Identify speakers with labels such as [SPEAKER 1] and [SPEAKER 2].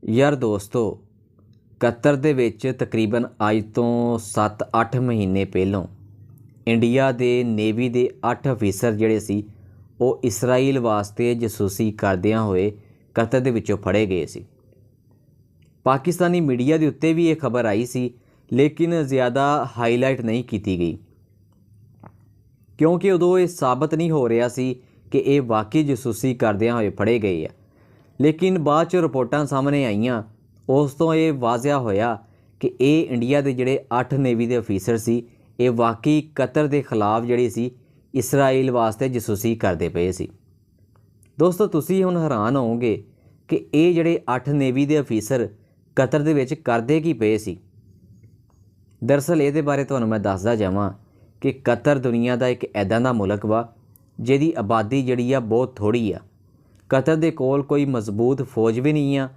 [SPEAKER 1] ਯਾਰ ਦੋਸਤੋ, ਕਤਰ ਦੇ ਵਿੱਚ ਤਕਰੀਬਨ ਅੱਜ ਤੋਂ 7-8 ਮਹੀਨੇ ਪਹਿਲੋਂ ਇੰਡੀਆ ਦੇ ਨੇਵੀ ਦੇ 8 ਅਫੀਸਰ ਜਿਹੜੇ ਸੀ ਉਹ ਇਸਰਾਈਲ ਵਾਸਤੇ ਜਸੂਸੀ ਕਰਦਿਆਂ ਹੋਏ ਕਤਰ ਦੇ ਵਿੱਚੋਂ ਫੜੇ ਗਏ ਸੀ। ਪਾਕਿਸਤਾਨੀ ਮੀਡੀਆ ਦੇ ਉੱਤੇ ਵੀ ਇਹ ਖਬਰ ਆਈ ਸੀ, ਲੇਕਿਨ ਜ਼ਿਆਦਾ ਹਾਈਲਾਈਟ ਨਹੀਂ ਕੀਤੀ ਗਈ ਕਿਉਂਕਿ ਉਦੋਂ ਇਹ ਸਾਬਤ ਨਹੀਂ ਹੋ ਰਿਹਾ ਸੀ ਕਿ ਇਹ ਵਾਕਈ ਜਸੂਸੀ ਕਰਦਿਆਂ ਹੋਏ ਫੜੇ ਗਏ ਆ। ਲੇਕਿਨ ਬਾਅਦ 'ਚ ਰਿਪੋਰਟਾਂ ਸਾਹਮਣੇ ਆਈਆਂ, ਉਸ ਤੋਂ ਇਹ ਵਾਜ਼ਿਆ ਹੋਇਆ ਕਿ ਇਹ ਇੰਡੀਆ ਦੇ ਜਿਹੜੇ 8 ਨੇਵੀ ਦੇ ਅਫੀਸਰ ਸੀ ਇਹ ਵਾਕਈ ਕਤਰ ਦੇ ਖਿਲਾਫ ਜਿਹੜੀ ਸੀ ਇਸਰਾਈਲ ਵਾਸਤੇ ਜਸੂਸੀ ਕਰਦੇ ਪਏ ਸੀ। ਦੋਸਤੋ, ਤੁਸੀਂ ਹੁਣ ਹੈਰਾਨ ਹੋਵੋਗੇ ਕਿ ਇਹ ਜਿਹੜੇ 8 ਨੇਵੀ ਦੇ ਅਫੀਸਰ ਕਤਰ ਦੇ ਵਿੱਚ ਕਰਦੇ ਕੀ ਪਏ ਸੀ। ਦਰਅਸਲ ਇਹਦੇ ਬਾਰੇ ਤੁਹਾਨੂੰ ਮੈਂ ਦੱਸਦਾ ਜਾਵਾਂ ਕਿ ਕਤਰ ਦੁਨੀਆ ਦਾ ਇੱਕ ਇੱਦਾਂ ਦਾ ਮੁਲਕ ਵਾ ਜਿਹਦੀ ਆਬਾਦੀ ਜਿਹੜੀ ਆ ਬਹੁਤ ਥੋੜ੍ਹੀ ਆ। ਕਤਰ ਦੇ ਕੋਲ ਕੋਈ ਮਜ਼ਬੂਤ ਫੌਜ ਵੀ ਨਹੀਂ ਆ